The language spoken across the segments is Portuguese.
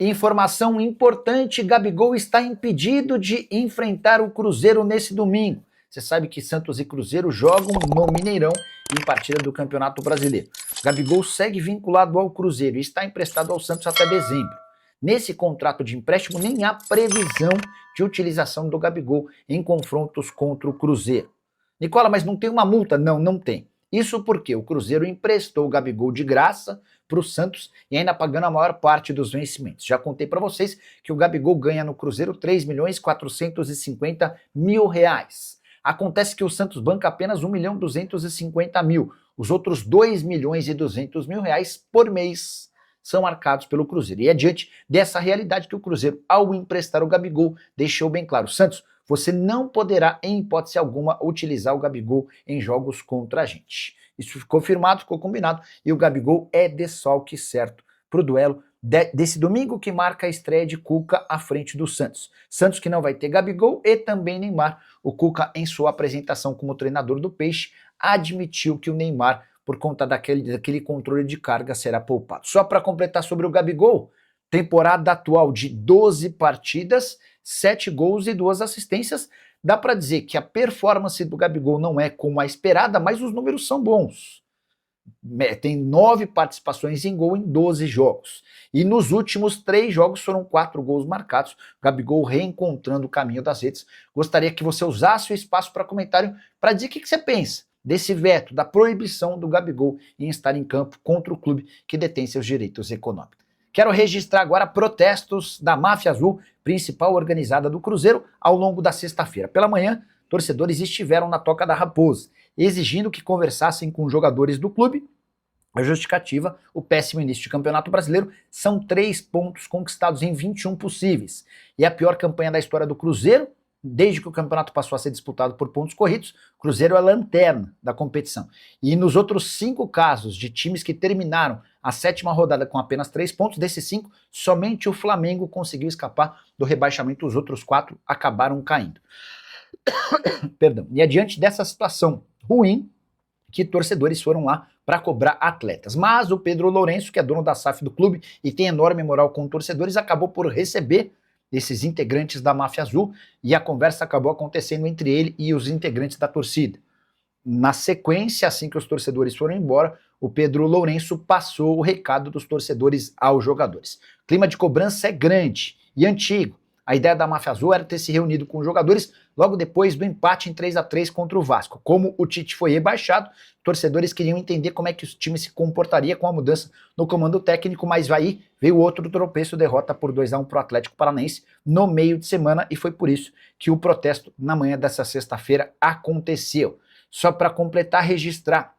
Informação importante: Gabigol está impedido de enfrentar o Cruzeiro nesse domingo. Você sabe que Santos e Cruzeiro jogam no Mineirão em partida do Campeonato Brasileiro. Gabigol segue vinculado ao Cruzeiro e está emprestado ao Santos até dezembro. Nesse contrato de empréstimo nem há previsão de utilização do Gabigol em confrontos contra o Cruzeiro. Nicola, mas não tem uma multa? Não, não tem. Isso porque o Cruzeiro emprestou o Gabigol de graça para o Santos e ainda pagando a maior parte dos vencimentos. Já contei para vocês que o Gabigol ganha no Cruzeiro R$3.450.000. Acontece que o Santos banca apenas R$1.250.000. Os outros R$2.200.000 por mês são arcados pelo Cruzeiro. E é diante dessa realidade que o Cruzeiro, ao emprestar o Gabigol, deixou bem claro: Santos, você não poderá, em hipótese alguma, utilizar o Gabigol em jogos contra a gente. Isso ficou firmado, ficou combinado, e o Gabigol é desfalque certo para o duelo desse domingo, que marca a estreia de Cuca à frente do Santos. Santos que não vai ter Gabigol e também Neymar. O Cuca, em sua apresentação como treinador do Peixe, admitiu que o Neymar, por conta daquele controle de carga, será poupado. Só para completar sobre o Gabigol, temporada atual de 12 partidas, 7 gols e 2 assistências. Dá para dizer que a performance do Gabigol não é como a esperada, mas os números são bons. Tem 9 participações em gol em 12 jogos. E nos últimos 3 jogos foram 4 gols marcados. O Gabigol reencontrando o caminho das redes. Gostaria que você usasse o espaço para comentário para dizer o que você pensa desse veto, da proibição do Gabigol em estar em campo contra o clube que detém seus direitos econômicos. Quero registrar agora protestos da Máfia Azul, principal organizada do Cruzeiro, ao longo da sexta-feira. Pela manhã, torcedores estiveram na Toca da Raposa, exigindo que conversassem com os jogadores do clube. A justificativa: o péssimo início de Campeonato Brasileiro. São 3 pontos conquistados em 21 possíveis. E a pior campanha da história do Cruzeiro, desde que o campeonato passou a ser disputado por pontos corridos. O Cruzeiro é a lanterna da competição. E nos outros 5 casos de times que terminaram a 7ª rodada com apenas 3 pontos, desses 5, somente o Flamengo conseguiu escapar do rebaixamento, os outros 4 acabaram caindo. Perdão. E é diante dessa situação ruim que torcedores foram lá para cobrar atletas. Mas o Pedro Lourenço, que é dono da SAF do clube e tem enorme moral com torcedores, acabou por receber esses integrantes da Máfia Azul, e a conversa acabou acontecendo entre ele e os integrantes da torcida. Na sequência, assim que os torcedores foram embora, o Pedro Lourenço passou o recado dos torcedores aos jogadores. O clima de cobrança é grande e antigo. A ideia da Máfia Azul era ter se reunido com os jogadores logo depois do empate em 3-3 contra o Vasco. Como o Tite foi rebaixado, torcedores queriam entender como é que o time se comportaria com a mudança no comando técnico, mas aí veio outro tropeço, derrota por 2-1 para o Atlético Paranaense no meio de semana, e foi por isso que o protesto na manhã dessa sexta-feira aconteceu. Só para completar, registrar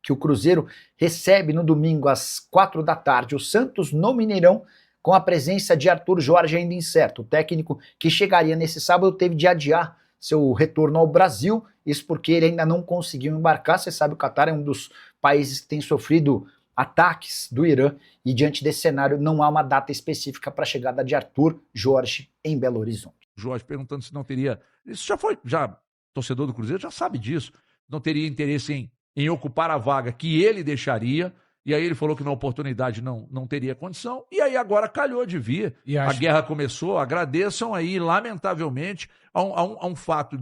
que o Cruzeiro recebe no domingo às 4 da tarde o Santos no Mineirão, com a presença de Arthur Jorge ainda incerto. O técnico que chegaria nesse sábado teve de adiar seu retorno ao Brasil, isso porque ele ainda não conseguiu embarcar. Você sabe, o Catar é um dos países que tem sofrido ataques do Irã, e diante desse cenário não há uma data específica para a chegada de Arthur Jorge em Belo Horizonte. Jorge perguntando se não teria... Isso já torcedor do Cruzeiro já sabe disso. Não teria interesse em ocupar a vaga que ele deixaria. E aí ele falou que na oportunidade não teria condição, e aí agora calhou de vir. A guerra começou. Agradeçam aí, lamentavelmente, a um fato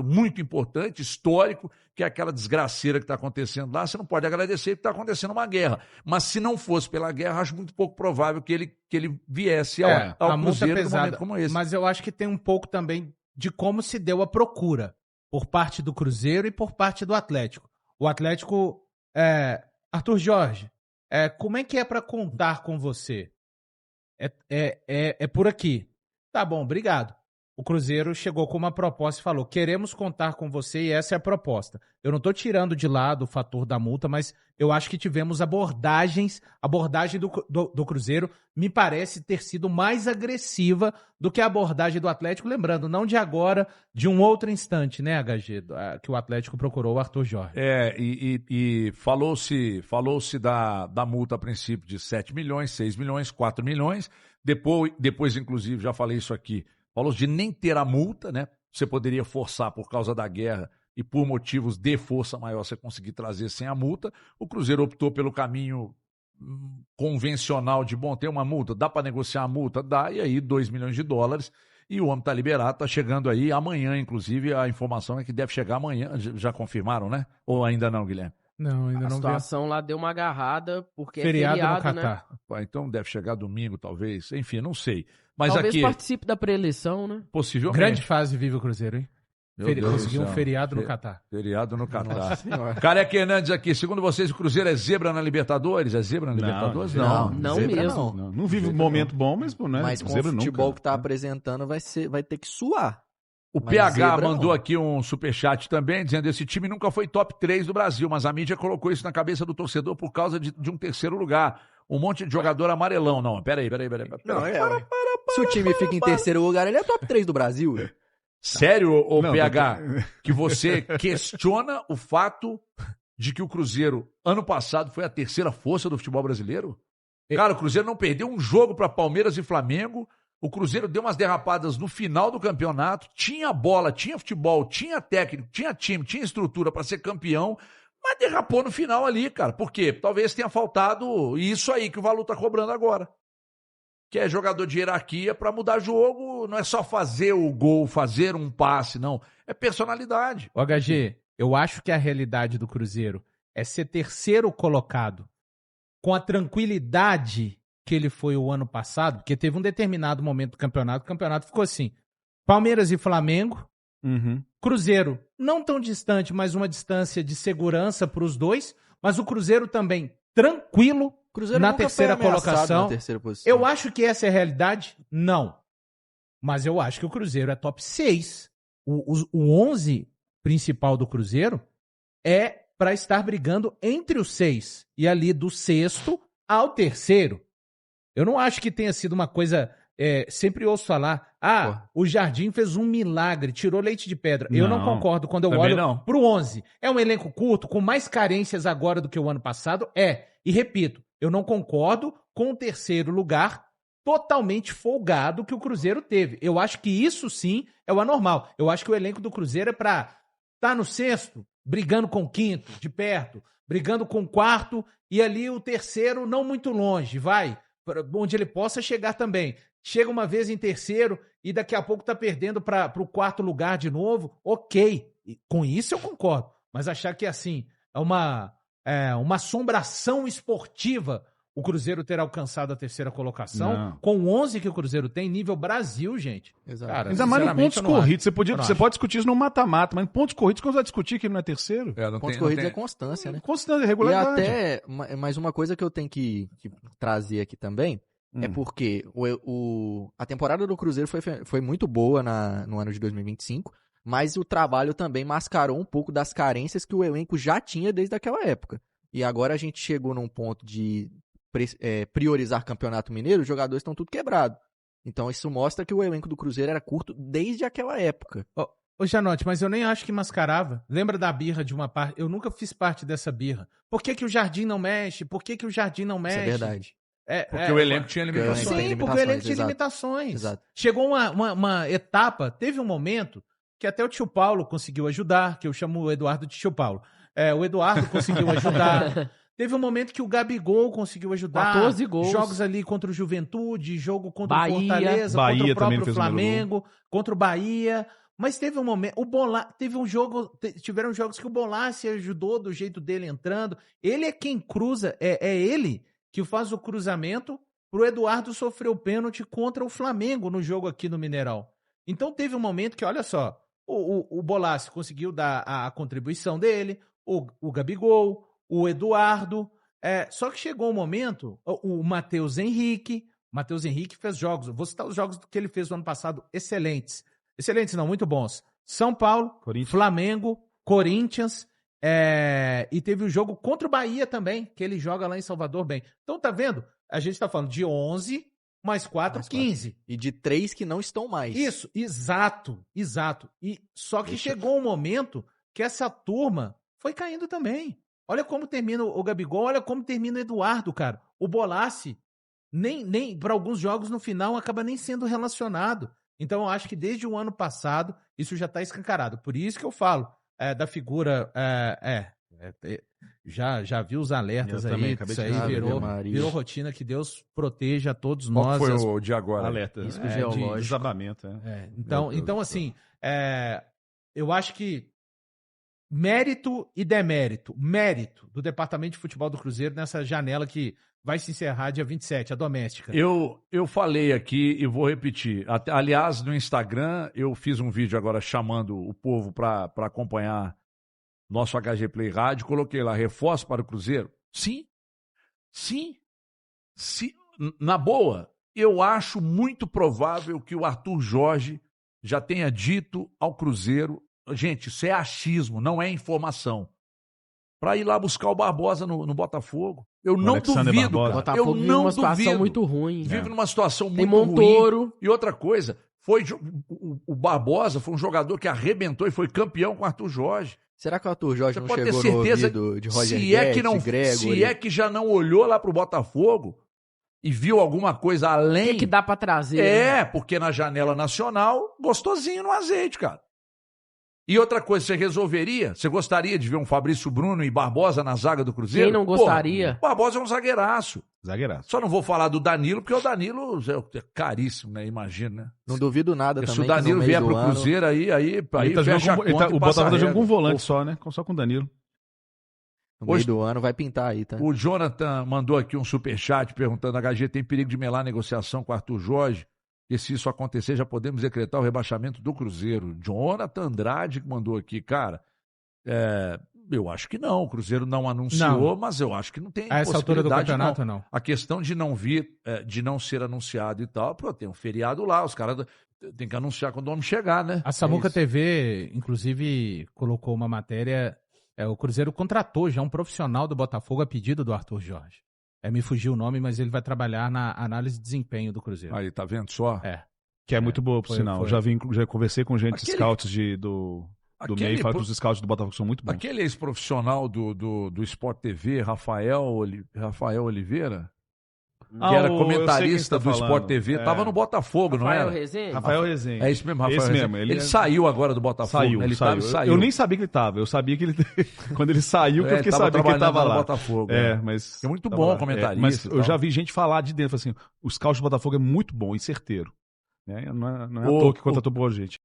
muito importante, histórico, que é aquela desgraceira que está acontecendo lá. Você não pode agradecer que está acontecendo uma guerra, mas se não fosse pela guerra, acho muito pouco provável que ele viesse ao Cruzeiro num momento como esse. Mas eu acho que tem um pouco também de como se deu a procura por parte do Cruzeiro e por parte do Atlético. O Atlético... Arthur Jorge, como é que é para contar com você? É por aqui. Tá bom, obrigado. O Cruzeiro chegou com uma proposta e falou: queremos contar com você, e essa é a proposta. Eu não estou tirando de lado o fator da multa, mas eu acho que tivemos abordagem do Cruzeiro me parece ter sido mais agressiva do que a abordagem do Atlético, lembrando, não de agora, de um outro instante, né, HG, que o Atlético procurou o Arthur Jorge. E falou-se da multa a princípio de 7 milhões, 6 milhões, 4 milhões, depois inclusive, já falei isso aqui, falou de nem ter a multa, né? Você poderia forçar por causa da guerra e por motivos de força maior você conseguir trazer sem a multa. O Cruzeiro optou pelo caminho convencional de, bom, tem uma multa, dá para negociar a multa? Dá, e aí 2 milhões de dólares, e o homem está liberado, está chegando aí amanhã, inclusive, a informação é que deve chegar amanhã, já confirmaram, né? Ou ainda não, Guilherme? Não, ainda A não vi. situação lá deu uma agarrada, porque Feriado, é feriado, no Catar. né? Pô, então deve chegar domingo, talvez, enfim, não sei. Mas Talvez aqui, participe da preeleição, né? possivelmente... Grande fase vive o Cruzeiro, hein? Meu Deus do Conseguiu um céu. feriado no Catar. Feriado no Catar. Nossa Senhora. Careca Hernandes aqui, segundo vocês, o Cruzeiro é zebra na Libertadores? É zebra na Libertadores? Não zebra mesmo. Não vive um momento bom, mas pô, não é Mas com zebra o futebol nunca. que tá apresentando, vai ter que suar. O Mas PH zebra mandou não. aqui um superchat também, dizendo que esse time nunca foi top 3 do Brasil, mas a mídia colocou isso na cabeça do torcedor por causa de um terceiro lugar. Um monte de jogador amarelão. Não, peraí. Não, se o time fica em terceiro lugar, ele é top 3 do Brasil. Sério, ô Não, PH, que você questiona o fato de que o Cruzeiro, ano passado, foi a terceira força do futebol brasileiro? Cara, o Cruzeiro não perdeu um jogo para Palmeiras e Flamengo. O Cruzeiro deu umas derrapadas no final do campeonato. Tinha bola, tinha futebol, tinha técnico, tinha time, tinha estrutura para ser campeão, mas derrapou no final ali, cara. Por quê? Talvez tenha faltado isso aí que o Valu tá cobrando agora. Que é jogador de hierarquia para mudar jogo, não é só fazer o gol, fazer um passe, não. É personalidade. O HG, eu acho que a realidade do Cruzeiro é ser terceiro colocado com a tranquilidade que ele foi o ano passado, porque teve um determinado momento do campeonato, o campeonato ficou assim, Palmeiras e Flamengo, Cruzeiro não tão distante, mas uma distância de segurança para os dois, mas o Cruzeiro também tranquilo Cruzeiro na nunca foi terceira ameaçado colocação. na terceira posição. Eu acho que essa é a realidade? Não. Mas eu acho que o Cruzeiro é top 6. O 11 principal do Cruzeiro é para estar brigando entre os 6. E ali do sexto ao terceiro. Eu não acho que tenha sido uma coisa... sempre ouço falar, o Jardim fez um milagre, tirou leite de pedra. Eu não concordo quando eu também olho não. pro 11. É um elenco curto, com mais carências agora do que o ano passado? E repito, eu não concordo com o terceiro lugar totalmente folgado que o Cruzeiro teve. Eu acho que isso sim é o anormal. Eu acho que o elenco do Cruzeiro é pra estar no sexto, brigando com o quinto, de perto, brigando com o quarto, e ali o terceiro não muito longe, vai, onde ele possa chegar também. Chega uma vez em terceiro e daqui a pouco tá perdendo para o quarto lugar de novo, ok. E com isso eu concordo. Mas achar que assim, é uma assombração esportiva o Cruzeiro ter alcançado a terceira colocação, com o 11 que o Cruzeiro tem, nível Brasil, gente. Exato. Cara, Ainda mais em sinceramente, pontos eu não acho. corridos. Você Eu não pode discutir isso no mata-mata, mas em pontos corridos, quando você vai discutir que ele não é terceiro? Pontos corridos é constância, né? Constância, E regularidade. até, mais uma coisa que eu tenho que trazer aqui também, é porque a temporada do Cruzeiro foi muito boa no ano de 2025, mas o trabalho também mascarou um pouco das carências que o elenco já tinha desde aquela época. E agora a gente chegou num ponto de priorizar Campeonato Mineiro, os jogadores estão tudo quebrados. Então isso mostra que o elenco do Cruzeiro era curto desde aquela época. Ô Janote, mas eu nem acho que mascarava. Lembra da birra de uma parte? Eu nunca fiz parte dessa birra. Por que o Jardim não mexe? Por que o Jardim não mexe? Isso é verdade. Porque o elenco tinha limitações. Sim, porque o elenco tinha exato. limitações. Exato. Chegou uma etapa, teve um momento que até o tio Paulo conseguiu ajudar, que eu chamo o Eduardo de tio Paulo. O Eduardo conseguiu ajudar. Teve um momento que o Gabigol conseguiu ajudar. 14 gols. Jogos ali contra o Juventude, jogo contra Bahia. o Fortaleza, Bahia contra o também próprio fez um belo Flamengo, contra o Bahia. Mas teve um momento, teve um jogo, tiveram jogos que o Bolassi ajudou do jeito dele entrando. Ele é quem cruza, é ele que faz o cruzamento pro Eduardo sofrer o pênalti contra o Flamengo no jogo aqui no Mineirão. Então teve um momento que, olha só, o Bolassi conseguiu dar a contribuição dele, o Gabigol, o Eduardo, só que chegou um momento, o Matheus Henrique fez jogos, vou citar os jogos que ele fez no ano passado, excelentes não, muito bons, São Paulo, Flamengo, Corinthians, e teve o jogo contra o Bahia também, que ele joga lá em Salvador bem. Então tá vendo? A gente tá falando de 11, mais 4, 15. E de 3 que não estão mais. Isso, exato. E só que chegou um momento que essa turma foi caindo também. Olha como termina o Gabigol, olha como termina o Eduardo, cara. O Bolassi, nem para alguns jogos no final, acaba nem sendo relacionado. Então eu acho que desde o ano passado, isso já está escancarado. Por isso que eu falo da figura... Já vi os alertas Eu aí, também acabei isso de aí ver. virou, Ave Maria. virou rotina, que Deus proteja a todos Qual nós. foi as- o de agora? Alerta. Risco de geológico. desabamento, Então, Meu Deus do assim, eu acho que mérito e demérito. Mérito do Departamento de Futebol do Cruzeiro nessa janela que vai se encerrar dia 27, a doméstica. Eu falei aqui e vou repetir. Aliás, no Instagram, eu fiz um vídeo agora chamando o povo para acompanhar nosso HG Play Rádio. Coloquei lá, reforço para o Cruzeiro? Sim. Sim. Sim. Na boa, eu acho muito provável que o Arthur Jorge já tenha dito ao Cruzeiro. Gente, isso é achismo, não é informação. Para ir lá buscar o Barbosa no Botafogo. Eu não Alexander duvido, Barbosa. cara. Botafogo Eu vive não numa situação duvido. muito ruim. Vive numa situação Tem muito ruim. Montoro. E outra coisa, o Barbosa foi um jogador que arrebentou e foi campeão com o Arthur Jorge. Será que o Arthur Jorge Você não pode ter chegou certeza no ouvido de Roger se é que Guedes, não, Gregory? se é que já não olhou lá pro Botafogo e viu alguma coisa O além. que dá pra trazer? né? É, porque na janela nacional, gostosinho no azeite, cara. E outra coisa, você resolveria? Você gostaria de ver um Fabrício Bruno e Barbosa na zaga do Cruzeiro? Quem não gostaria? Pô, Barbosa é um zagueiraço. Zagueiraço. Só não vou falar do Danilo, porque o Danilo é caríssimo, né? Imagina, né? Não duvido nada Porque também se o Danilo que no vier meio pro do ano... Cruzeiro, aí Ele tá jogando fecha a com- conta ele tá- e o passa Botafogo tá a jogando com um régua. volante só, né? Só com o Danilo. No meio Hoje- do ano vai pintar aí, tá? O Jonathan mandou aqui um superchat perguntando: a HG tem perigo de melar a negociação com o Arthur Jorge? E se isso acontecer, já podemos decretar o rebaixamento do Cruzeiro. Jonathan Andrade que mandou aqui, cara. Eu acho que não. O Cruzeiro não anunciou, Não. mas eu acho que não tem A essa altura do possibilidade, campeonato, não. A questão de não vir, de não ser anunciado e tal, pô, tem um feriado lá, os caras têm que anunciar quando o homem chegar, né? A Samuca É isso. TV, inclusive, colocou uma matéria. O Cruzeiro contratou já um profissional do Botafogo a pedido do Arthur Jorge. Me fugiu o nome, mas ele vai trabalhar na análise de desempenho do Cruzeiro. Aí, tá vendo só? Que é muito boa, por foi- sinal. foi. Já conversei com gente Aquele- scouts do meio, fala que os scouts do Botafogo são muito bons. Aquele ex-profissional do Sport TV, Rafael Oliveira, que era eu comentarista sei quem do você tá Sport falando. TV, tava no Botafogo, não Rafael era? Rezende? Rafael Rezende. É isso mesmo, Rafael Esse Rezende. mesmo, Ele saiu agora do Botafogo, Saiu, né? Ele saiu. saiu. Eu nem sabia que ele tava. Eu sabia que ele... Quando ele saiu, que eu fiquei tava sabendo que ele trabalhando tava no lá. Botafogo. Mas... É muito tava bom lá. comentarista Mas e eu tal. já vi gente falar de dentro, assim, o scout do Botafogo é muito bom e certeiro. Né? Não é à O- toa que contratou boa gente.